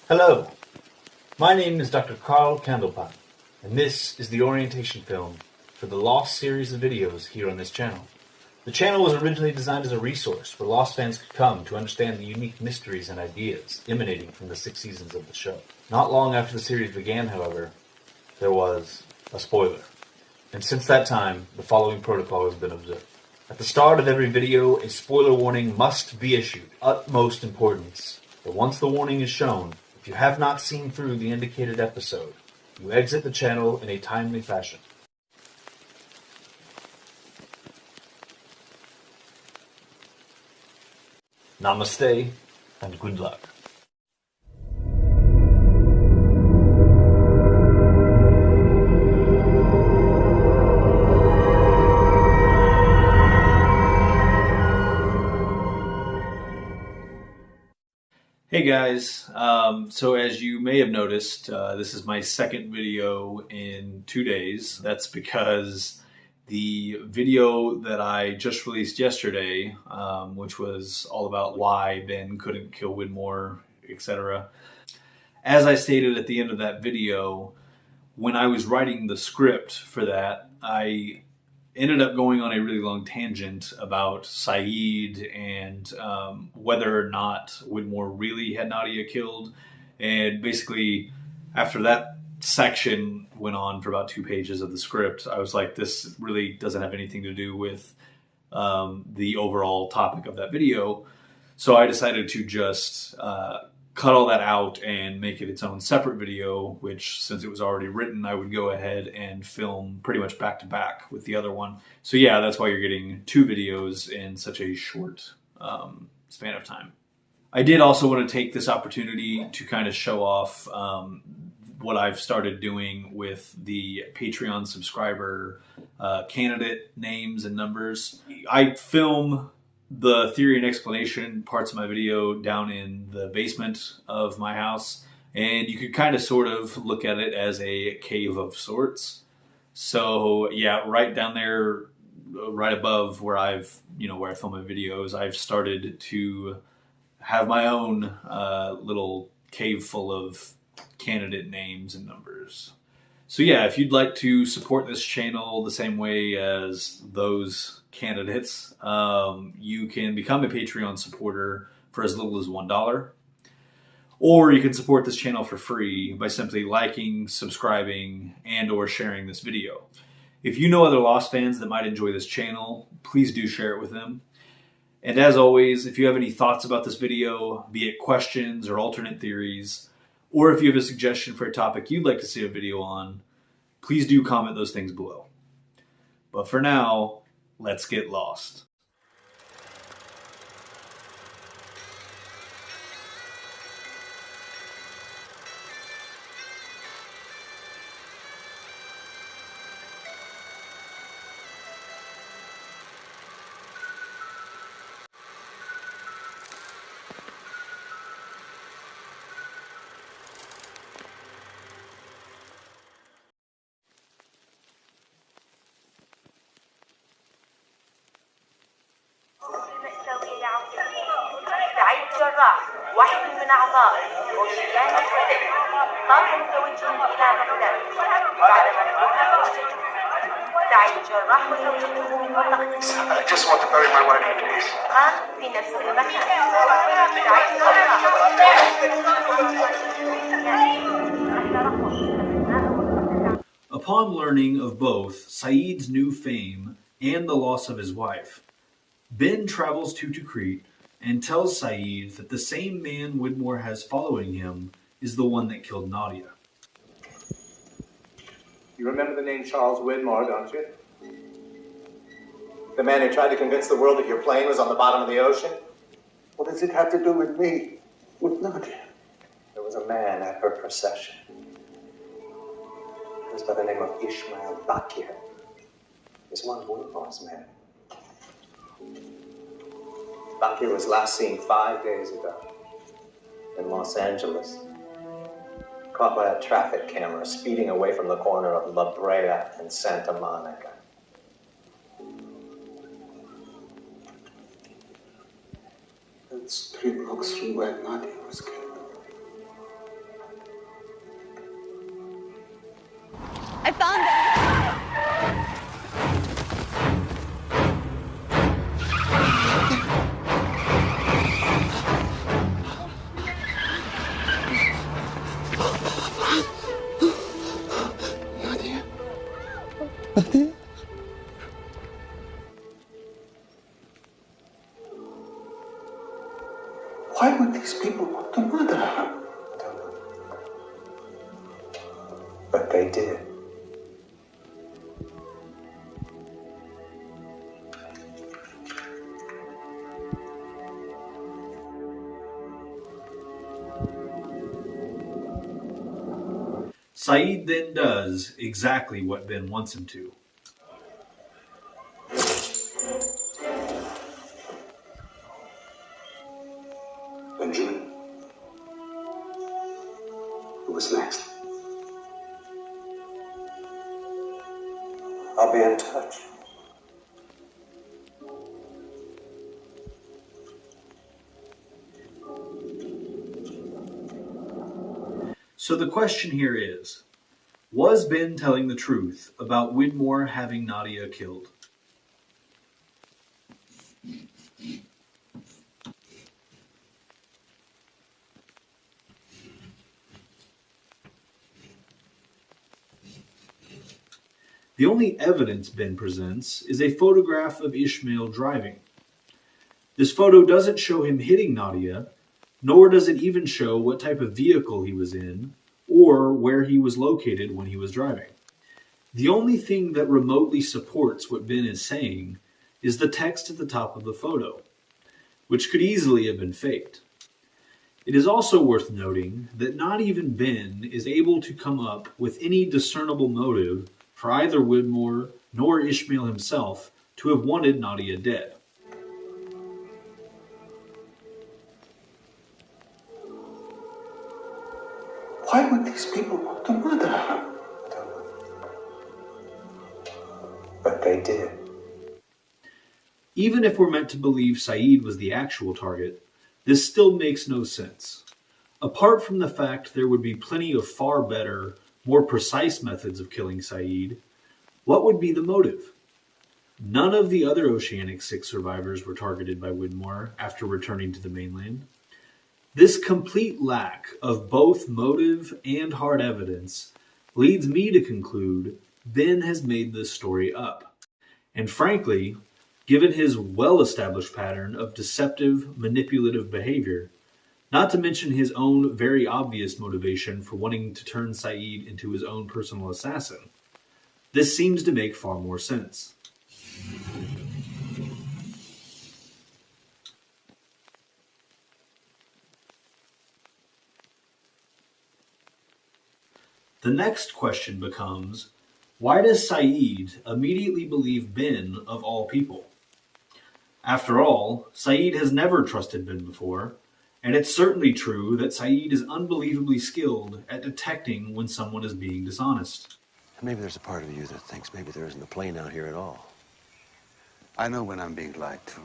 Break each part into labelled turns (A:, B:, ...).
A: Hello, my name is Dr. Carl Candlepan, and this is the orientation film for the Lost series of videos here on this channel. The channel was originally designed as a resource where Lost fans could come to understand the unique mysteries and ideas emanating from the 6 seasons of the show. Not long after the series began, however, there was a spoiler. And since that time, the following protocol has been observed. At the start of every video, a spoiler warning must be issued. Utmost importance. But once the warning is shown, if you have not seen through the indicated episode, you exit the channel in a timely fashion. Namaste, and good luck. Hey guys, so as you may have noticed, this is my second video in 2 days. That's because the video that I just released yesterday, which was all about why Ben couldn't kill Widmore, etc. As I stated at the end of that video, when I was writing the script for that, I ended up going on a really long tangent about Saeed and whether or not Widmore really had Nadia killed. And basically, after that section went on for about 2 pages of the script, I was like, this really doesn't have anything to do with the overall topic of that video. So I decided to just cut all that out and make it its own separate video, which, since it was already written, I would go ahead and film pretty much back to back with the other one. So yeah, that's why you're getting 2 videos in such a short span of time. I did also want to take this opportunity to kind of show off what I've started doing with the Patreon subscriber candidate names and numbers. I film the theory and explanation parts of my video down in the basement of my house, and you could kind of sort of look at it as a cave of sorts. So yeah, right down there, right above where where I film my videos, I've started to have my own little cave full of candidate names and numbers. So yeah, if you'd like to support this channel the same way as those candidates, you can become a Patreon supporter for as little as $1. Or you can support this channel for free by simply liking, subscribing, and or sharing this video. If you know other Lost fans that might enjoy this channel, please do share it with them. And as always, if you have any thoughts about this video, be it questions or alternate theories, or if you have a suggestion for a topic you'd like to see a video on, please do comment those things below. But for now, let's get lost.
B: سعيد جراح واحد من أعضائه وكان الحدث طار متوجه إلى مكتبه بعدما انتهى زوجته. سعيد جراح وزوجته من منطقة
C: I just want to bury my wife, please.
B: في نفس المكان. سعيد جراح.
A: Upon learning of both Saeed's new fame and the loss of his wife, Ben travels to Tikrit and tells Saeed that the same man Widmore has following him is the one that killed Nadia.
C: You remember the name Charles Widmore, don't you? The man who tried to convince the world that your plane was on the bottom of the ocean? What does it have to do with me? With Nadia? There was a man at her procession. He was by the name of Ishmael Bakir. He's one of Widmore's men. Bakir was last seen 5 days ago in Los Angeles, caught by a traffic camera speeding away from the corner of La Brea and Santa Monica.
D: That's 3 blocks from where Nadia was killed. I found them.
E: Nadia? Nadia? Why would these people want to murder her?
C: I don't know. But they did.
A: Saeed then does exactly what Ben wants him to.
E: Benjamin? Who was next?
C: I'll be in touch.
A: So the question here is, was Ben telling the truth about Widmore having Nadia killed? The only evidence Ben presents is a photograph of Ishmael driving. This photo doesn't show him hitting Nadia, nor does it even show what type of vehicle he was in or where he was located when he was driving. The only thing that remotely supports what Ben is saying is the text at the top of the photo, which could easily have been faked. It is also worth noting that not even Ben is able to come up with any discernible motive for either Widmore nor Ishmael himself to have wanted Nadia dead.
E: Why would these people want to murder her?
C: I don't know. But they did.
A: Even if we're meant to believe Saeed was the actual target, this still makes no sense. Apart from the fact there would be plenty of far better, more precise methods of killing Saeed, what would be the motive? None of the other Oceanic 6 survivors were targeted by Widmore after returning to the mainland. This complete lack of both motive and hard evidence leads me to conclude Ben has made this story up. And frankly, given his well-established pattern of deceptive, manipulative behavior, not to mention his own very obvious motivation for wanting to turn Saeed into his own personal assassin, this seems to make far more sense. The next question becomes, why does Saeed immediately believe Ben of all people? After all, Saeed has never trusted Ben before, and it's certainly true that Saeed is unbelievably skilled at detecting when someone is being dishonest.
F: Maybe there's a part of you that thinks maybe there isn't a plane out here at all.
E: I know when I'm being lied to.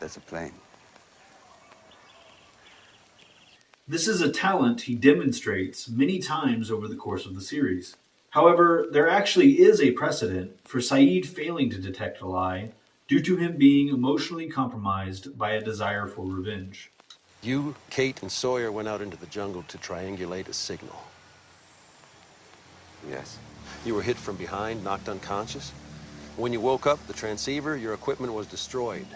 E: There's a plane.
A: This is a talent he demonstrates many times over the course of the series. However, there actually is a precedent for Saeed failing to detect a lie due to him being emotionally compromised by a desire for revenge.
F: You, Kate, and Sawyer went out into the jungle to triangulate a signal.
E: Yes.
F: You were hit from behind, knocked unconscious. When you woke up, the transceiver, your equipment was destroyed.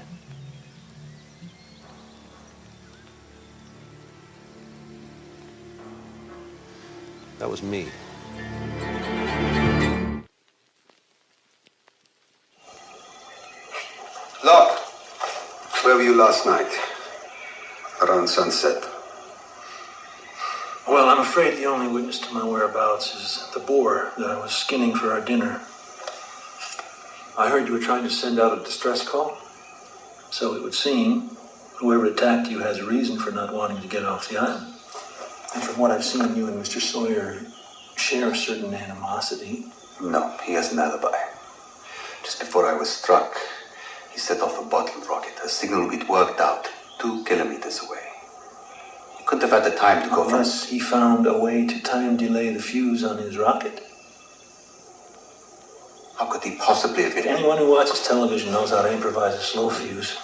F: That was me.
E: Look, where were you last night? Around sunset.
G: Well, I'm afraid the only witness to my whereabouts is the boar that I was skinning for our dinner. I heard you were trying to send out a distress call. So it would seem whoever attacked you has a reason for not wanting to get off the island. And from what I've seen, you and Mr. Sawyer share a certain animosity.
E: No, he has an alibi. Just before I was struck, he set off a bottle rocket, a signal we'd worked out 2 kilometers away. He Couldn't have had the time to go for
G: Unless he found a way to time delay the fuse on his rocket.
E: How could he possibly have hit it?
G: Anyone who watches television knows how to improvise a slow fuse.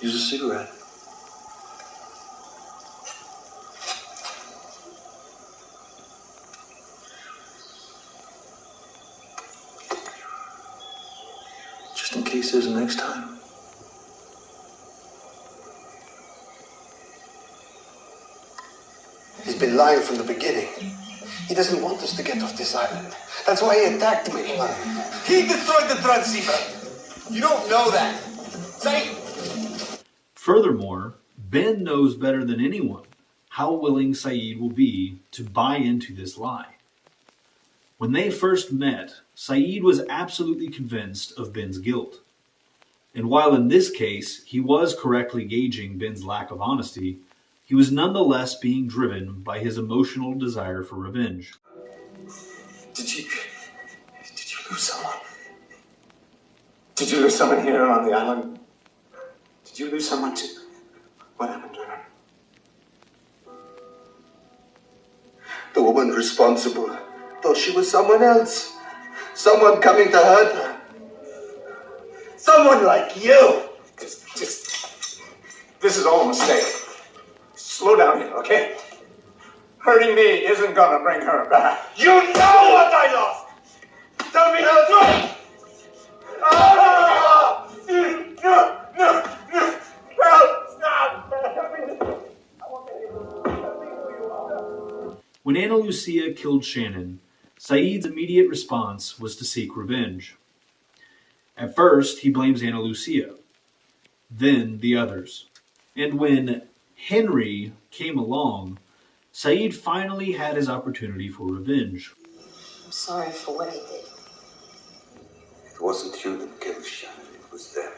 G: Use a cigarette. Just in case there's a next time.
E: He's been lying from the beginning. He doesn't want us to get off this island. That's why he attacked me. He destroyed the transceiver. You don't know that. Say.
A: Furthermore, Ben knows better than anyone how willing Saeed will be to buy into this lie. When they first met, Saeed was absolutely convinced of Ben's guilt. And while in this case he was correctly gauging Ben's lack of honesty, he was nonetheless being driven by his emotional desire for revenge.
E: Did you lose someone? Did you lose someone here on the island? Did you lose someone too? What happened to her? The woman responsible thought she was someone else. Someone coming to hurt her. Someone like you. This is all a mistake. Slow down here, okay? Hurting me isn't gonna bring her back. You know what I lost! Tell me how to... No! Help! Stop!
A: When Ana Lucia killed Shannon, Saeed's immediate response was to seek revenge. At first, he blames Ana Lucia, then the others. And when Henry came along, Saeed finally had his opportunity for revenge.
B: I'm sorry for what I did.
E: It wasn't you that killed Shannon, it was them.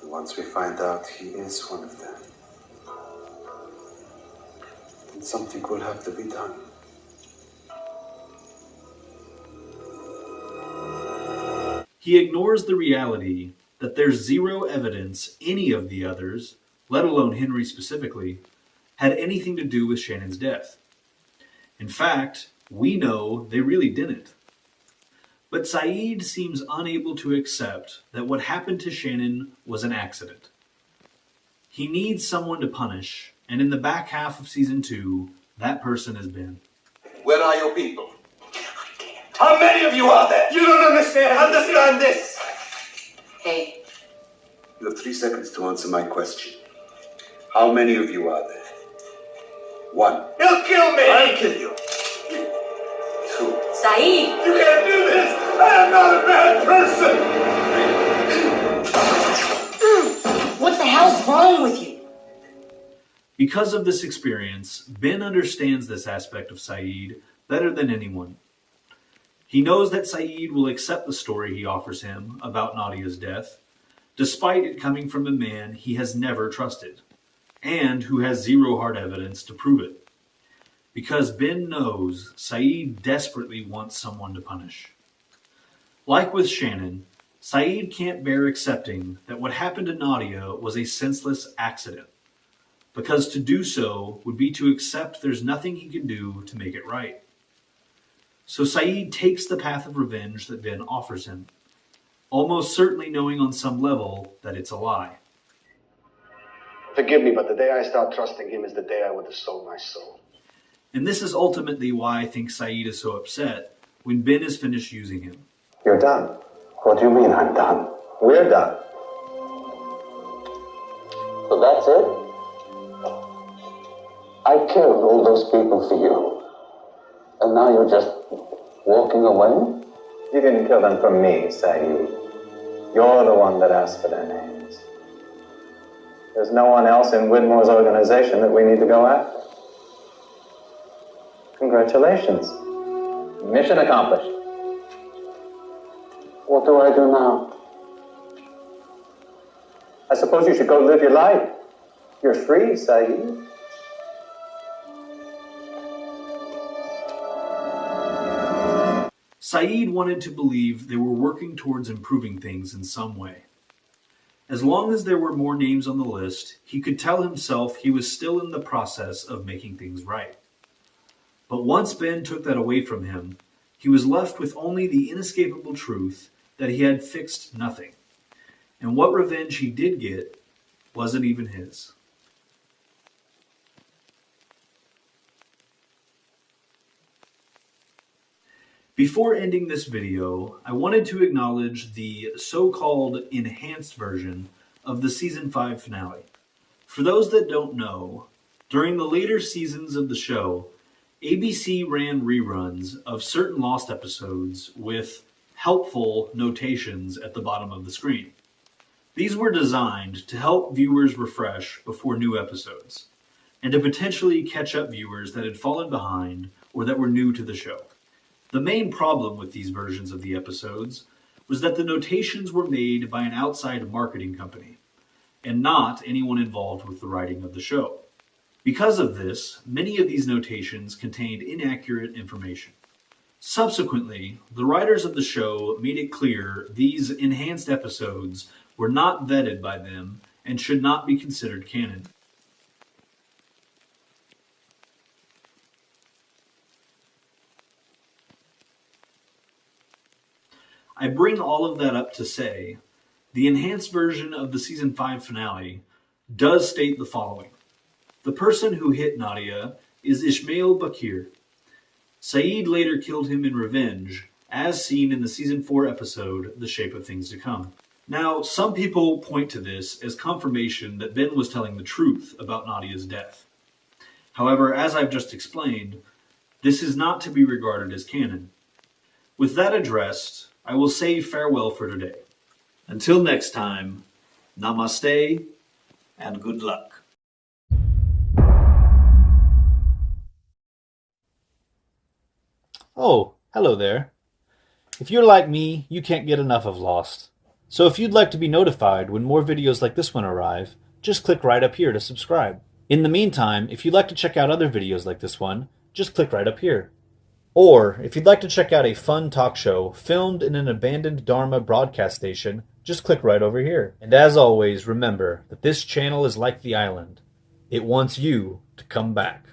E: And once we find out he is one of them, then something will have to be done.
A: He ignores the reality that there's zero evidence any of the others, let alone Henry specifically, had anything to do with Shannon's death. In fact, we know they really didn't. But Saeed seems unable to accept that what happened to Shannon was an accident. He needs someone to punish, and in the back half of Season 2, that person has been.
E: Where are your people? How many of you are there? You don't understand. Understand this.
B: Hey,
E: You have 3 seconds to answer my question. How many of you are there? 1. He'll kill me. I'll kill you. 2.
B: Saeed!
E: You can't do this. I am not a bad person.
B: What the hell's wrong with you?
A: Because of this experience, Ben understands this aspect of Saeed better than anyone. He knows that Saeed will accept the story he offers him about Nadia's death, despite it coming from a man he has never trusted, and who has zero hard evidence to prove it. Because Ben knows Saeed desperately wants someone to punish. Like with Shannon, Saeed can't bear accepting that what happened to Nadia was a senseless accident, because to do so would be to accept there's nothing he can do to make it right. So Saeed takes the path of revenge that Ben offers him, almost certainly knowing on some level that it's a lie.
H: Forgive me, but the day I start trusting him is the day I would have sold my soul.
A: And this is ultimately why I think Saeed is so upset when Ben is finished using him.
C: You're done. What do you mean I'm done? We're done.
I: So that's it? I killed all those people for you. And now you're just walking away?
C: You didn't kill them for me, Saeed. You're the one that asked for their names. There's no one else in Widmore's organization that we need to go after. Congratulations. Mission accomplished.
I: What do I do now?
C: I suppose you should go live your life. You're free, Saeed.
A: Saeed wanted to believe they were working towards improving things in some way. As long as there were more names on the list, he could tell himself he was still in the process of making things right. But once Ben took that away from him, he was left with only the inescapable truth that he had fixed nothing. And what revenge he did get wasn't even his. Before ending this video, I wanted to acknowledge the so-called enhanced version of the Season 5 finale. For those that don't know, during the later seasons of the show, ABC ran reruns of certain Lost episodes with helpful notations at the bottom of the screen. These were designed to help viewers refresh before new episodes, and to potentially catch up viewers that had fallen behind or that were new to the show. The main problem with these versions of the episodes was that the notations were made by an outside marketing company, and not anyone involved with the writing of the show. Because of this, many of these notations contained inaccurate information. Subsequently, the writers of the show made it clear these enhanced episodes were not vetted by them and should not be considered canon. I bring all of that up to say, the enhanced version of the Season 5 finale does state the following. The person who hit Nadia is Ismail Bakir. Saeed later killed him in revenge, as seen in the Season 4 episode, The Shape of Things to Come. Now, some people point to this as confirmation that Ben was telling the truth about Nadia's death. However, as I've just explained, this is not to be regarded as canon. With that addressed, I will say farewell for today. Until next time, namaste and good luck.
J: Oh, hello there. If you're like me, you can't get enough of Lost. So if you'd like to be notified when more videos like this one arrive, just click right up here to subscribe. In the meantime, if you'd like to check out other videos like this one, just click right up here. Or, if you'd like to check out a fun talk show filmed in an abandoned Dharma broadcast station, just click right over here. And as always, remember that this channel is like the island. It wants you to come back.